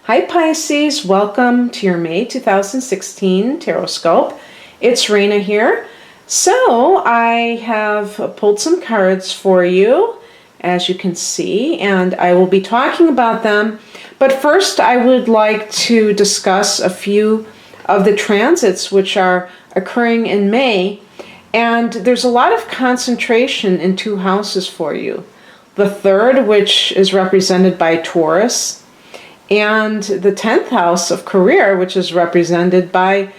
Hi Pisces, welcome to your May 2016 Tarotscope. It's Raina here. So I have pulled some cards for you, as you can see, and I will be talking about them. But first I would like to discuss a few of the transits which are occurring in May. And there's a lot of concentration in two houses for you. The third, which is represented by Taurus, and the 10th house of career, which is represented by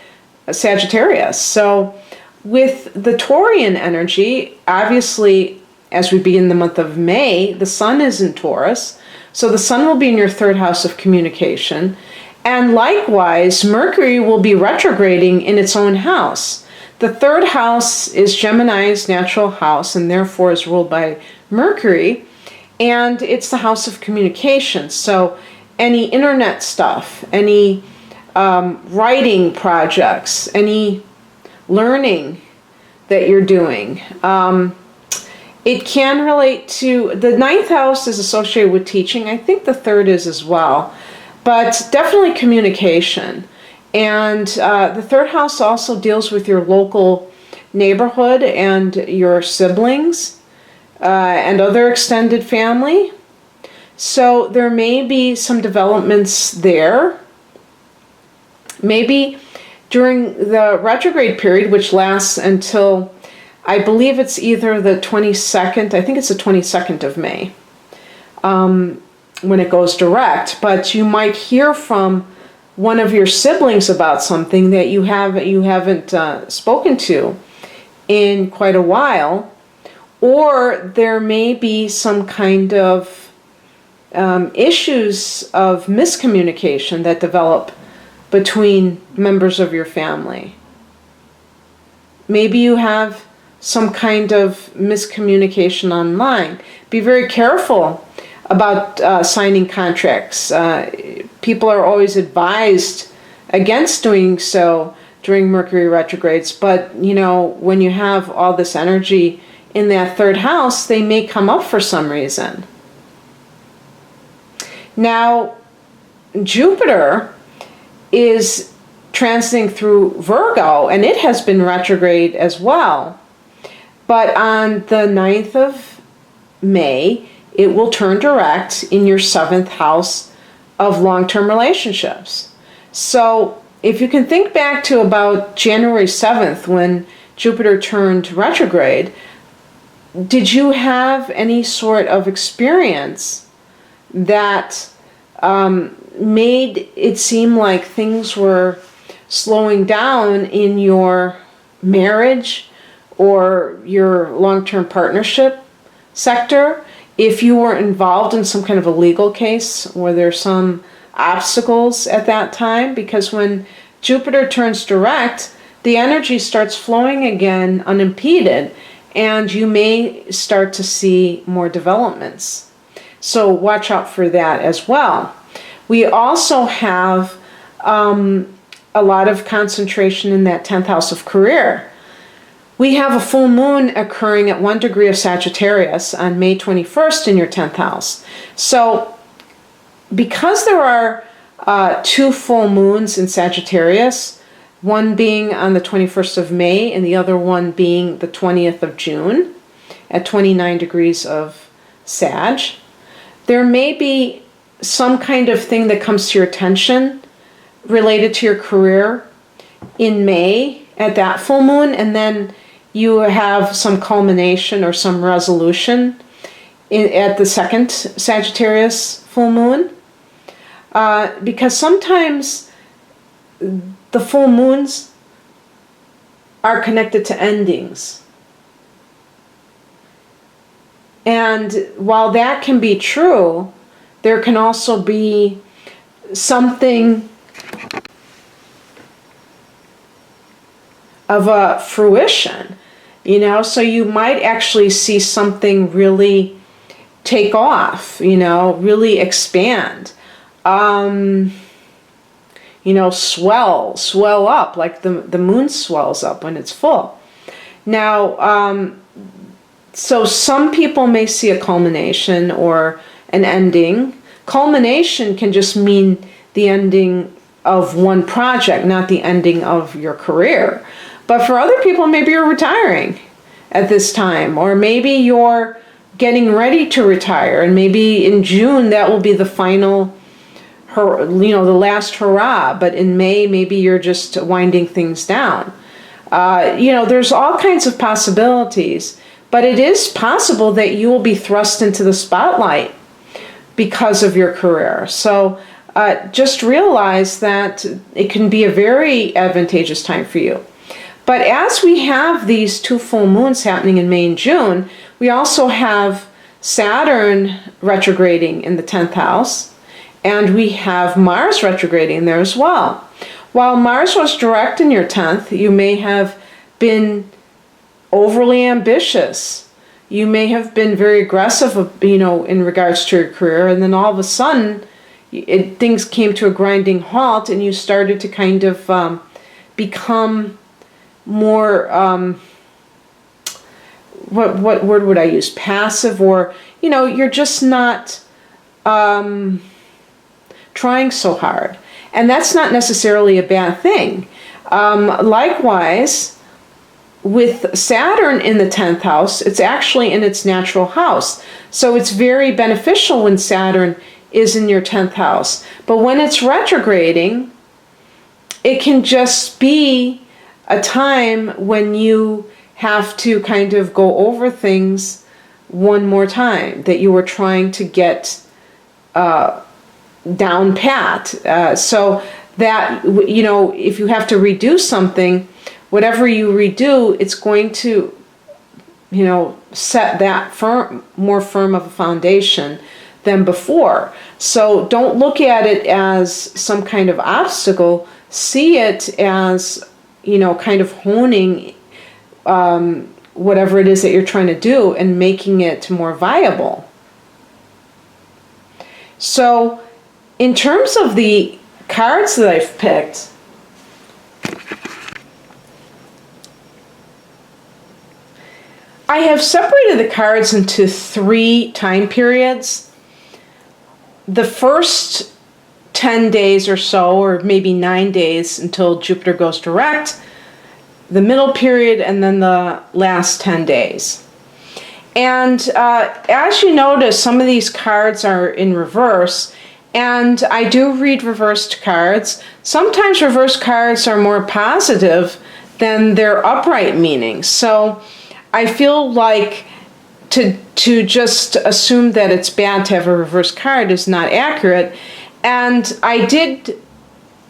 Sagittarius. So with the Taurian energy, obviously, as we begin the month of May, the sun is in Taurus. So the sun will be in your third house of communication. And likewise, Mercury will be retrograding in its own house. The third house is Gemini's natural house and therefore is ruled by Mercury. And it's the house of communication. So any internet stuff, any writing projects, any learning that you're doing. It can relate to, the ninth house is associated with teaching. I think the third is as well, but definitely communication. And the third house also deals with your local neighborhood and your siblings and other extended family. So there may be some developments there. Maybe during the retrograde period, which lasts until, I believe it's either the 22nd, I think it's the 22nd of May, when it goes direct. But you might hear from one of your siblings about something that you haven't spoken to in quite a while. Or there may be some kind of issues of miscommunication that develop between members of your family. Maybe you have some kind of miscommunication online. Be very careful about signing contracts. People are always advised against doing so during Mercury retrogrades, but you know, when you have all this energy in that third house, they may come up for some reason. Now, Jupiter is transiting through Virgo, and it has been retrograde as well. But on the 9th of May, it will turn direct in your 7th house of long-term relationships. So if you can think back to about January 7th when Jupiter turned retrograde, did you have any sort of experience that made it seem like things were slowing down in your marriage or your long-term partnership sector? If you were involved in some kind of a legal case, were there some obstacles at that time? Because when Jupiter turns direct, the energy starts flowing again unimpeded, and you may start to see more developments. So watch out for that as well. We also have a lot of concentration in that 10th house of career. We have a full moon occurring at 1 degree of Sagittarius on May 21st in your 10th house. So because there are two full moons in Sagittarius, one being on the 21st of May and the other one being the 20th of June at 29 degrees of Sag, there may be some kind of thing that comes to your attention related to your career in May at that full moon, and then you have some culmination or some resolution at the second Sagittarius full moon. Because sometimes the full moons are connected to endings. And while that can be true, there can also be something of a fruition, you know, so you might actually see something really take off, you know, really expand, you know, swell up like the moon swells up when it's full. Now, so some people may see a culmination or an ending. Culmination can just mean the ending of one project, not the ending of your career. But for other people, maybe you're retiring at this time, or maybe you're getting ready to retire, and maybe in June that will be the final, the last hurrah. But in May, maybe you're just winding things down. There's all kinds of possibilities, but it is possible that you will be thrust into the spotlight because of your career. So just realize that it can be a very advantageous time for you. But as we have these two full moons happening in May and June, we also have Saturn retrograding in the 10th house, and we have Mars retrograding there as well. While Mars was direct in your 10th, you may have been overly ambitious. You may have been very aggressive, in regards to your career, and then all of a sudden, things came to a grinding halt, and you started to kind of become more, what word would I use? Passive, or, you're just not trying so hard. And that's not necessarily a bad thing. Likewise, with Saturn in the 10th house, it's actually in its natural house. So it's very beneficial when Saturn is in your 10th house. But when it's retrograding, it can just be a time when you have to kind of go over things one more time that you were trying to get down pat. So that, if you have to redo something, whatever you redo, it's going to, set that more firm of a foundation than before. So don't look at it as some kind of obstacle. See it as, kind of honing whatever it is that you're trying to do and making it more viable. So in terms of the cards that I've picked, I have separated the cards into 3 time periods. The first 10 days or so, or maybe 9 days until Jupiter goes direct, the middle period, and then the last 10 days. And as you notice, some of these cards are in reverse, and I do read reversed cards. Sometimes reversed cards are more positive than their upright meanings. So I feel like to just assume that it's bad to have a reverse card is not accurate. And I did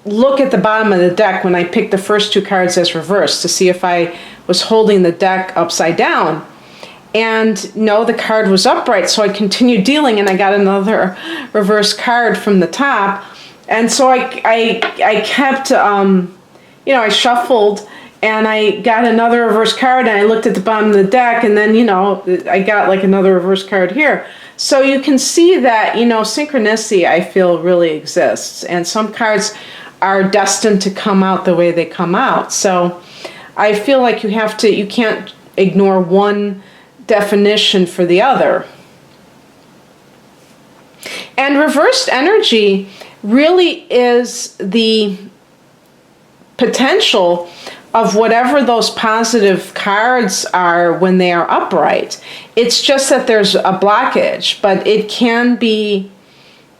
look at the bottom of the deck when I picked the first 2 cards as reversed to see if I was holding the deck upside down. And no, the card was upright, so I continued dealing, and I got another reverse card from the top. And so I kept, I shuffled, and I got another reverse card, and I looked at the bottom of the deck, and then, I got like another reverse card here. So you can see that, synchronicity, I feel, really exists. And some cards are destined to come out the way they come out. So I feel like you can't ignore one definition for the other. And reversed energy really is the potential of whatever those positive cards are when they are upright. It's just that there's a blockage, but it can be,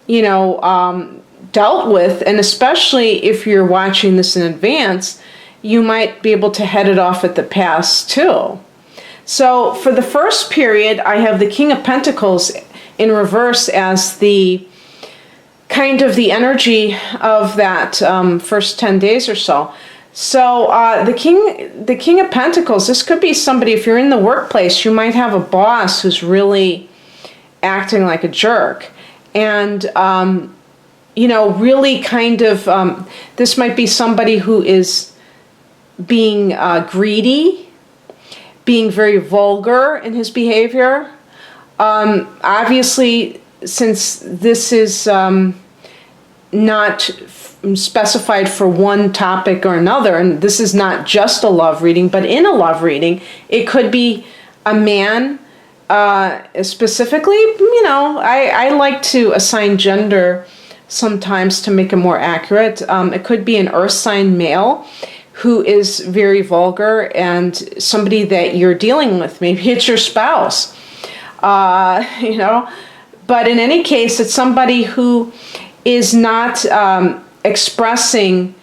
dealt with, and especially if you're watching this in advance, you might be able to head it off at the pass too. So for the first period, I have the King of Pentacles in reverse as the kind of the energy of that first 10 days or so. So the King of Pentacles, this could be somebody, if you're in the workplace, you might have a boss who's really acting like a jerk. And, really kind of, this might be somebody who is being greedy, being very vulgar in his behavior. Obviously, since this is not specified for one topic or another, and this is not just a love reading, but in a love reading, it could be a man specifically. I like to assign gender sometimes to make it more accurate. It could be an earth sign male who is very vulgar and somebody that you're dealing with. Maybe it's your spouse, But in any case, it's somebody who is not expressing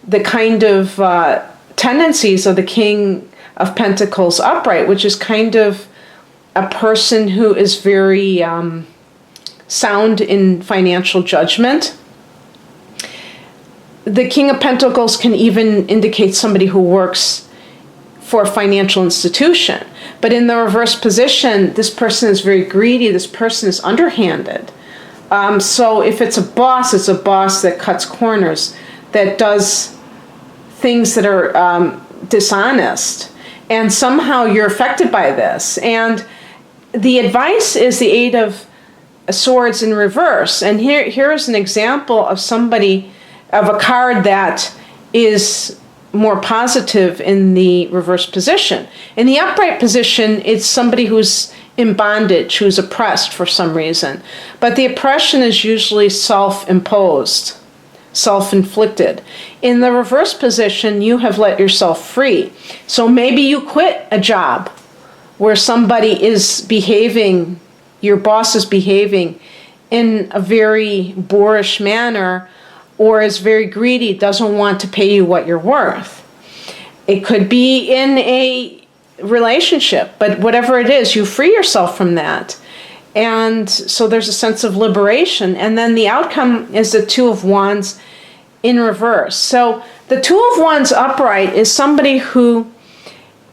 the kind of tendencies of the King of Pentacles upright, which is kind of a person who is very sound in financial judgment. The King of Pentacles can even indicate somebody who works for a financial institution. But in the reverse position, this person is very greedy. This person is underhanded. So if it's a boss that cuts corners, that does things that are dishonest. And somehow you're affected by this. And the advice is the Eight of Swords in reverse. And here is an example of somebody, of a card that is more positive in the reverse position. In the upright position, it's somebody who's in bondage, who's oppressed for some reason. But the oppression is usually self-imposed, self-inflicted. In the reverse position, you have let yourself free. So maybe you quit a job where somebody is behaving, your boss is behaving in a very boorish manner, or is very greedy, doesn't want to pay you what you're worth. It could be in a relationship, but whatever it is, you free yourself from that. And so there's a sense of liberation. And then the outcome is the Two of Wands in reverse. So the Two of Wands upright is somebody who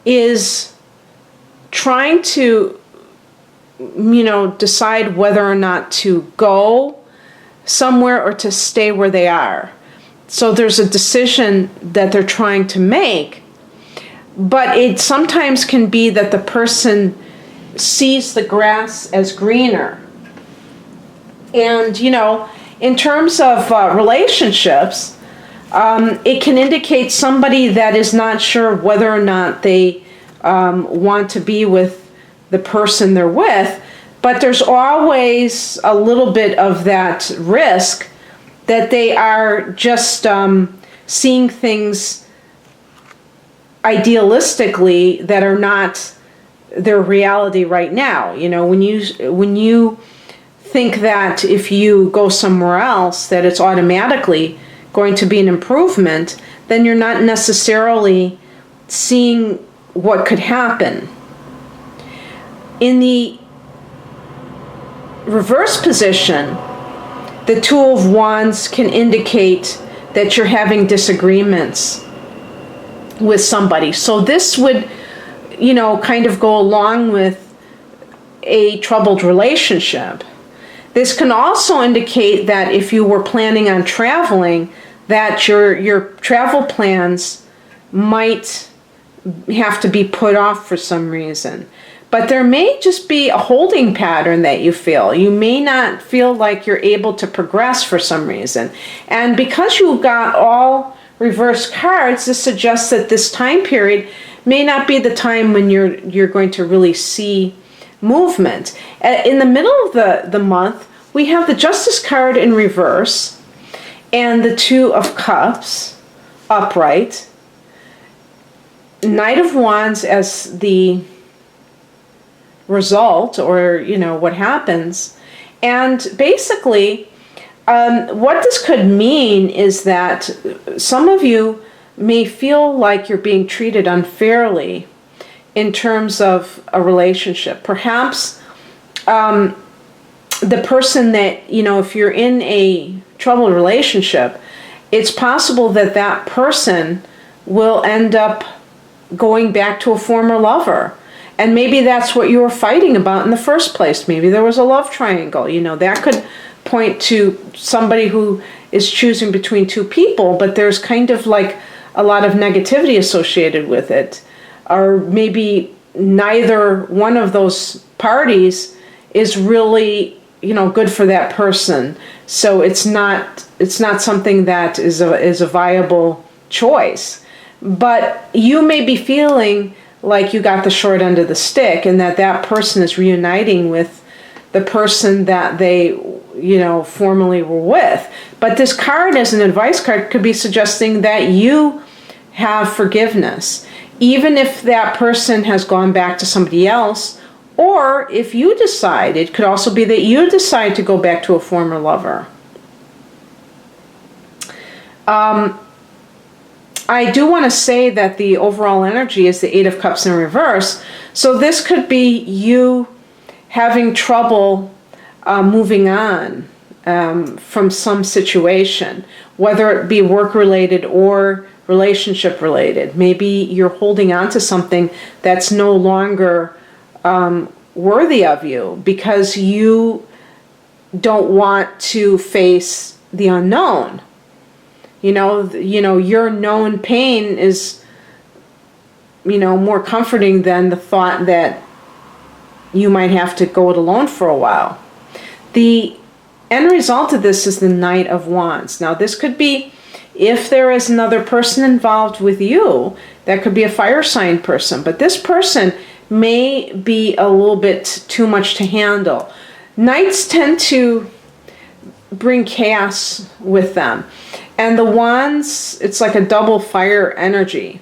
is trying to, decide whether or not to go somewhere or to stay where they are. So there's a decision that they're trying to make, but it sometimes can be that the person sees the grass as greener. And, in terms of relationships, it can indicate somebody that is not sure whether or not they want to be with the person they're with. But there's always a little bit of that risk that they are just seeing things idealistically that are not their reality right now. When you think that if you go somewhere else that it's automatically going to be an improvement, then you're not necessarily seeing what could happen. In the reverse position, the Two of Wands can indicate that you're having disagreements with somebody. So this would, kind of go along with a troubled relationship. This can also indicate that if you were planning on traveling, that your travel plans might have to be put off for some reason. But there may just be a holding pattern that you feel. You may not feel like you're able to progress for some reason. And because you got all reverse cards, this suggests that this time period may not be the time when you're going to really see movement. In the middle of the month, we have the Justice card in reverse and the Two of Cups upright. Knight of Wands as the result, or what happens. And basically what this could mean is that some of you may feel like you're being treated unfairly in terms of a relationship. Perhaps the person that, if you're in a troubled relationship, it's possible that that person will end up going back to a former lover. And maybe that's what you were fighting about in the first place. Maybe there was a love triangle. That could point to somebody who is choosing between two people, but there's kind of like a lot of negativity associated with it. Or maybe neither one of those parties is really, good for that person. So it's not something that is a viable choice. But you may be feeling like you got the short end of the stick, and that person is reuniting with the person that they, formerly were with. But this card, as an advice card, could be suggesting that you have forgiveness, even if that person has gone back to somebody else, or if you decide, it could also be that you decide to go back to a former lover. I do want to say that the overall energy is the Eight of Cups in reverse. So this could be you having trouble moving on from some situation, whether it be work-related or relationship-related. Maybe you're holding on to something that's no longer worthy of you because you don't want to face the unknown. Your known pain is, more comforting than the thought that you might have to go it alone for a while. The end result of this is the Knight of Wands. Now, this could be, if there is another person involved with you, that could be a fire sign person, but this person may be a little bit too much to handle. Knights tend to bring chaos with them. And the wands, it's like a double fire energy.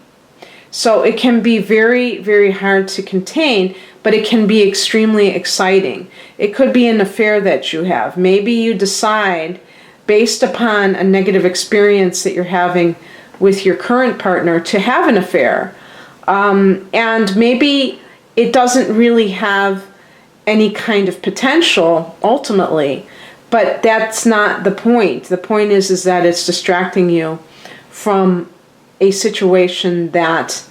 So it can be very, very hard to contain, but it can be extremely exciting. It could be an affair that you have. Maybe you decide, based upon a negative experience that you're having with your current partner, to have an affair. And maybe it doesn't really have any kind of potential, ultimately. But that's not the point. The point is that it's distracting you from a situation that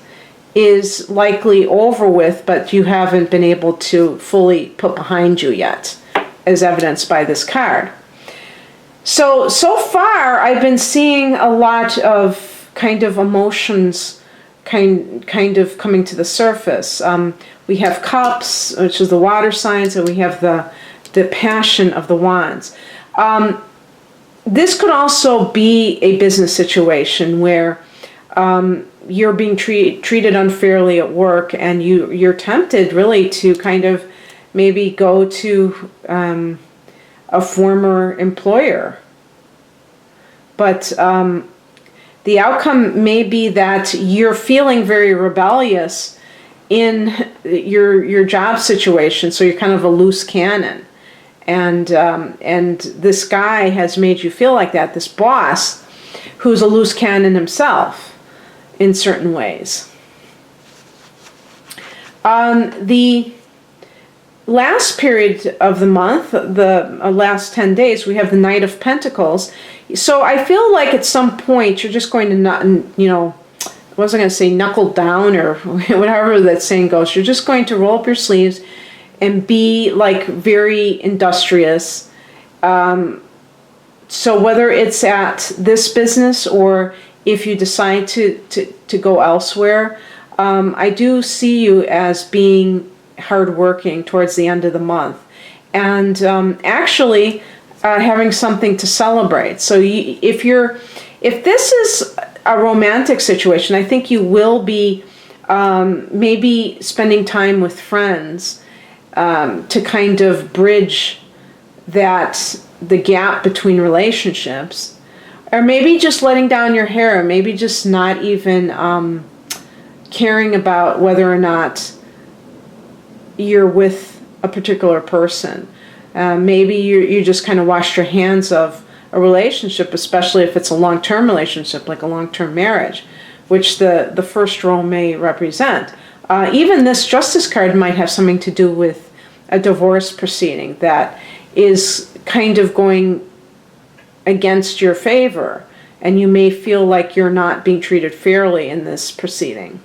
is likely over with, but you haven't been able to fully put behind you yet, as evidenced by this card. So far, I've been seeing a lot of kind of emotions kind of coming to the surface. We have Cups, which is the water signs, and we have the passion of the wands. This could also be a business situation where you're being treated unfairly at work, and you're tempted really to kind of maybe go to a former employer. But the outcome may be that you're feeling very rebellious in your job situation, so you're kind of a loose cannon. And this guy has made you feel like that, this boss, who's a loose cannon himself in certain ways. The last period of the month, the last 10 days, we have the Knight of Pentacles. So I feel like at some point you're just going to not, I wasn't going to say knuckle down or whatever that saying goes. You're just going to roll up your sleeves and be like very industrious. So whether it's at this business or if you decide to go elsewhere, I do see you as being hardworking towards the end of the month, and actually having something to celebrate. So if this is a romantic situation, I think you will be maybe spending time with friends to kind of bridge the gap between relationships, or maybe just letting down your hair, maybe just not even caring about whether or not you're with a particular person. Maybe you just kind of washed your hands of a relationship, especially if it's a long-term relationship, like a long-term marriage, which the first row may represent. Even this Justice card might have something to do with a divorce proceeding that is kind of going against your favor, and you may feel like you're not being treated fairly in this proceeding.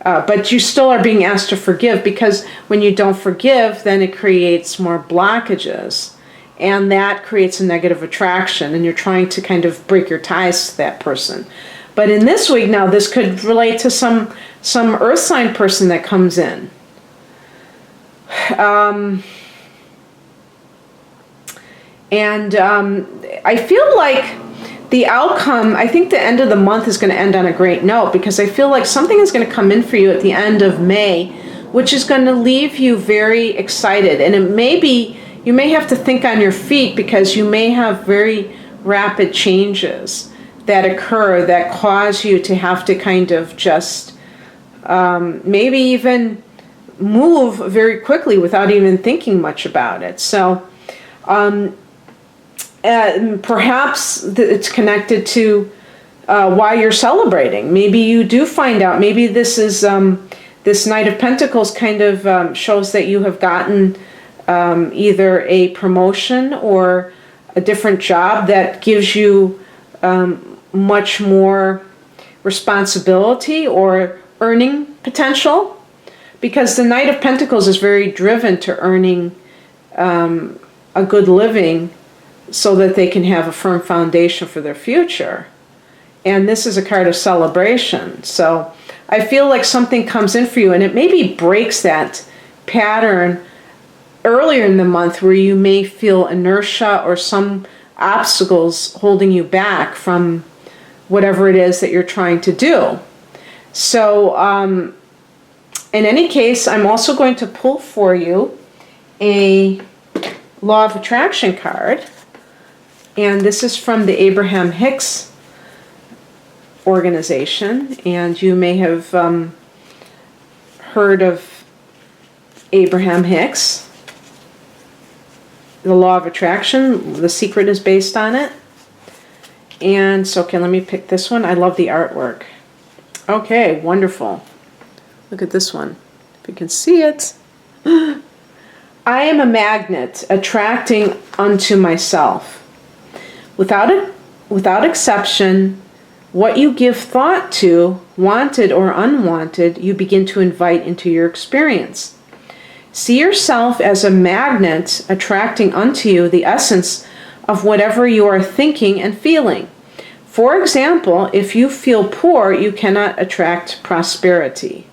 But you still are being asked to forgive, because when you don't forgive, then it creates more blockages, and that creates a negative attraction, and you're trying to kind of break your ties to that person. But in this week now, this could relate to some earth sign person that comes in. I feel like the outcome, I think the end of the month is going to end on a great note, because I feel like something is going to come in for you at the end of May, which is going to leave you very excited. And it may be you may have to think on your feet, because you may have very rapid changes that occur that cause you to have to kind of just maybe even move very quickly without even thinking much about it. So perhaps it's connected to why you're celebrating. Maybe you do find out, maybe this is this Knight of Pentacles kind of shows that you have gotten either a promotion or a different job that gives you much more responsibility or earning potential, because the Knight of Pentacles is very driven to earning a good living so that they can have a firm foundation for their future. And this is a card of celebration. So I feel like something comes in for you, and it maybe breaks that pattern earlier in the month where you may feel inertia or some obstacles holding you back from whatever it is that you're trying to do. So in any case, I'm also going to pull for you a Law of Attraction card. And this is from the Abraham Hicks organization. And you may have heard of Abraham Hicks. The Law of Attraction, The Secret is based on it. And so, okay, let me pick this one. I love the artwork. Okay, wonderful. Look at this one, if you can see it. I am a magnet attracting unto myself. Without exception, what you give thought to, wanted or unwanted, you begin to invite into your experience. See yourself as a magnet attracting unto you the essence of whatever you are thinking and feeling. For example, if you feel poor, you cannot attract prosperity.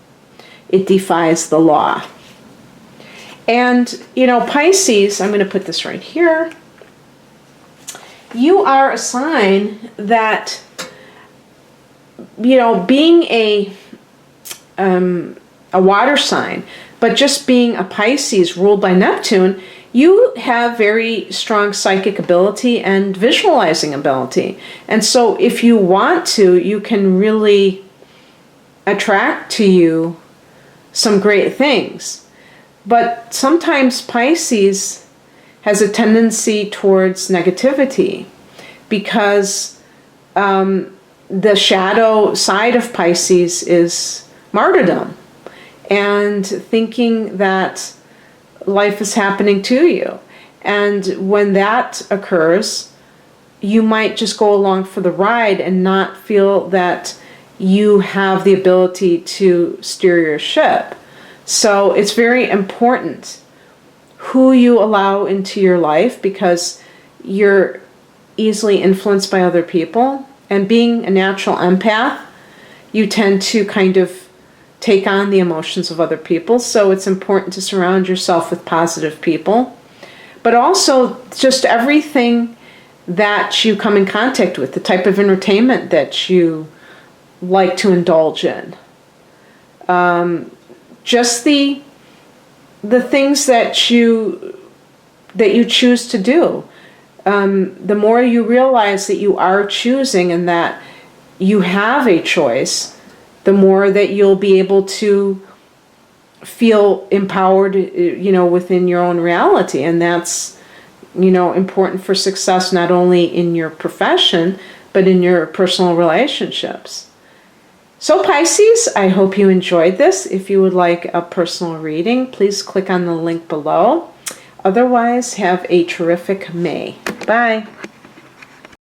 It defies the law. And, you know, Pisces, I'm going to put this right here. You are a sign that, you know, being a water sign, but just being a Pisces ruled by Neptune, you have very strong psychic ability and visualizing ability. And so if you want to, you can really attract to you some great things. But sometimes Pisces has a tendency towards negativity, because the shadow side of Pisces is martyrdom and thinking that life is happening to you. And when that occurs, you might just go along for the ride and not feel that you have the ability to steer your ship. So it's very important who you allow into your life, because you're easily influenced by other people. And being a natural empath, you tend to kind of take on the emotions of other people. So it's important to surround yourself with positive people. But also just everything that you come in contact with, the type of entertainment that you like to indulge in. Just the things that you choose to do. The more you realize that you are choosing and that you have a choice, the more that you'll be able to feel empowered, you know, within your own reality. And that's, you know, important for success, not only in your profession, but in your personal relationships. So Pisces, I hope you enjoyed this. If you would like a personal reading, please click on the link below. Otherwise, have a terrific May. Bye.